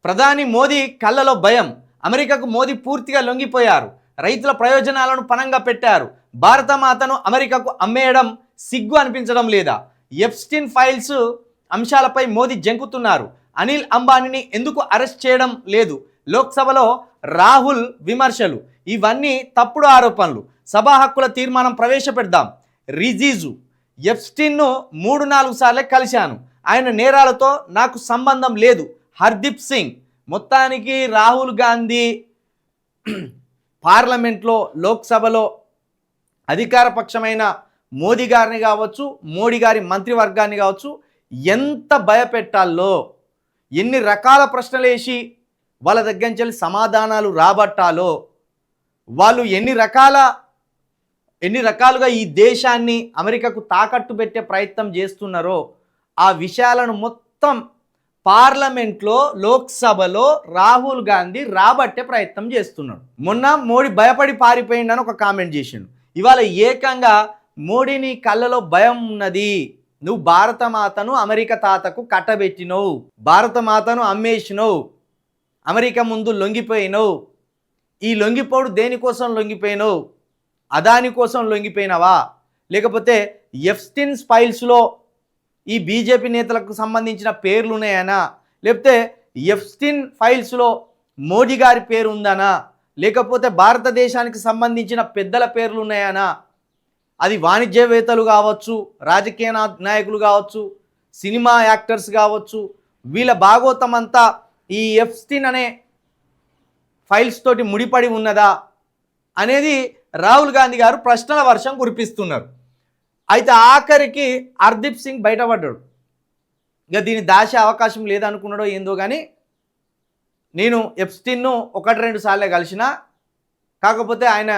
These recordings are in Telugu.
ప్రధాని మోదీ కళ్ళలో భయం. అమెరికాకు మోదీ పూర్తిగా లొంగిపోయారు. రైతుల ప్రయోజనాలను పణంగా పెట్టారు. భారతమాతను అమెరికాకు అమ్మేయడం సిగ్గు అనిపించడం లేదా? ఎప్స్టీన్ ఫైల్స్ అంశాలపై మోదీ జంకుతున్నారు. అనిల్ అంబానీని ఎందుకు అరెస్ట్ చేయడం లేదు? లోక్సభలో రాహుల్ విమర్శలు. ఇవన్నీ తప్పుడు ఆరోపణలు. సభా హక్కుల తీర్మానం ప్రవేశపెడదాం. రిజిజు ఎప్స్టీన్ను 3-4 సార్లే కలిశాను. ఆయన నేరాలతో నాకు సంబంధం లేదు. హర్దీప్ సింగ్. మొత్తానికి రాహుల్ గాంధీ పార్లమెంట్లో లోక్సభలో అధికార పక్షమైన మోదీ గారిని కావచ్చు, మోడీ గారి మంత్రివర్గాన్ని కావచ్చు ఎంత భయపెట్టాలో, ఎన్ని రకాల ప్రశ్నలు వేసి వాళ్ళ దగ్గర నుంచి సమాధానాలు రాబట్టాలో, వాళ్ళు ఎన్ని రకాలుగా ఈ దేశాన్ని అమెరికాకు తాకట్టు పెట్టే ప్రయత్నం చేస్తున్నారో ఆ విషయాలను మొత్తం పార్లమెంట్లో లోక్సభలో రాహుల్ గాంధీ రాబట్టే ప్రయత్నం చేస్తున్నాడు. మొన్న మోడీ భయపడి పారిపోయిండని ఒక కామెంట్ చేసిండు. ఇవాళ ఏకంగా మోడీని కళ్ళలో భయం ఉన్నది, నువ్వు భారతమాతను అమెరికా తాతకు కట్టబెట్టినవు, భారతమాతను అమ్మేసినవు, అమెరికా ముందు లొంగిపోయినవు. ఈ లొంగిపోడు దేనికోసం లొంగిపోయినవు? అదాని కోసం లొంగిపోయినవా? లేకపోతే ఎప్స్టీన్ ఫైల్స్లో ఈ బీజేపీ నేతలకు సంబంధించిన పేర్లు ఉన్నాయనా? లేకపోతే ఎప్స్టీన్ ఫైల్స్లో మోడీ గారి పేరు ఉందనా? లేకపోతే భారతదేశానికి సంబంధించిన పెద్దల పేర్లు ఉన్నాయనా? అది వాణిజ్యవేత్తలు కావచ్చు, రాజకీయ నాయకులు కావచ్చు, సినిమా యాక్టర్స్ కావచ్చు, వీళ్ళ భాగోతం అంతా ఈ ఎప్స్టీన్ అనే ఫైల్స్ తోటి ముడిపడి ఉన్నదా అనేది రాహుల్ గాంధీ గారు ప్రశ్నల వర్షం కురిపిస్తున్నారు. అయితే ఆఖరికి హర్దీప్ సింగ్ బయటపడ్డాడు. ఇక దీన్ని దాచే అవకాశం లేదనుకున్నాడో ఏందో కానీ, నేను ఎప్స్టీన్ను 1-2 సార్లే కలిసిన, కాకపోతే ఆయన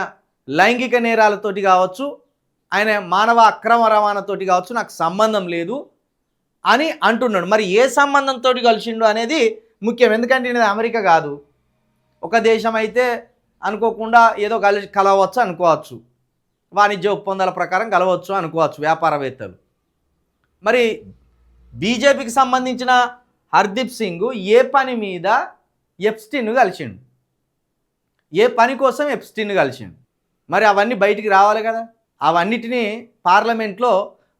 లైంగిక నేరాలతోటి కావచ్చు, ఆయన మానవ అక్రమ రవాణాతోటి కావచ్చు, నాకు సంబంధం లేదు అని అంటున్నాడు. మరి ఏ సంబంధంతో కలిసిండు అనేది ముఖ్యం. ఎందుకంటే ఇది అమెరికా కాదు, ఒక దేశం అయితే అనుకోకుండా ఏదో కలవచ్చు అనుకోవచ్చు, వాణిజ్య ఒప్పందాల ప్రకారం కలవచ్చు అనుకోవచ్చు వ్యాపారవేత్తలు. మరి బీజేపీకి సంబంధించిన హర్దీప్ సింగ్ ఏ పని మీద ఎప్స్టీన్ కలిసిండు? ఏ పని కోసం ఎప్స్టీన్ కలిసిండు? మరి అవన్నీ బయటికి రావాలి కదా. అవన్నిటినీ పార్లమెంట్లో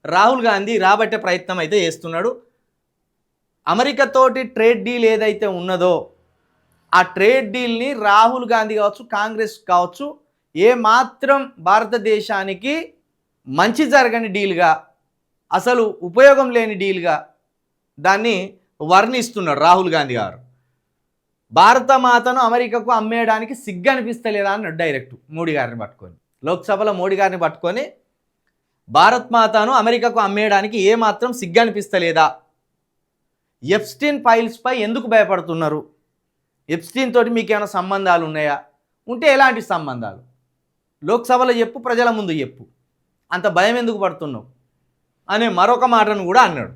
రాహుల్ గాంధీ రాబట్టే ప్రయత్నం అయితే చేస్తున్నాడు. అమెరికాతోటి ట్రేడ్ డీల్ ఏదైతే ఉన్నదో ఆ ట్రేడ్ డీల్ని రాహుల్ గాంధీ కావచ్చు, కాంగ్రెస్ కావచ్చు, ఏ మాత్రం భారతదేశానికి మంచి జరగని డీల్గా, అసలు ఉపయోగం లేని డీల్గా దాన్ని వర్ణిస్తున్నాడు రాహుల్ గాంధీ గారు. భారతమాతను అమెరికాకు అమ్మేయడానికి సిగ్గు అనిపిస్తలేదా అన్నాడు డైరెక్ట్ మోడీ గారిని పట్టుకొని. లోక్సభలో మోడీ గారిని పట్టుకొని భారత్ మాతను అమెరికాకు అమ్మేయడానికి ఏమాత్రం సిగ్గు అనిపిస్తలేదా? ఎప్స్టీన్ ఫైల్స్పై ఎందుకు భయపడుతున్నారు? ఎప్స్టీన్ తోటి మీకు ఏమైనా సంబంధాలు ఉన్నాయా? ఉంటే ఎలాంటి సంబంధాలు? లోక్సభలో చెప్పు, ప్రజల ముందు చెప్పు. అంత భయం ఎందుకు పడుతున్నావు అనే మరొక మాటను కూడా అన్నాడు.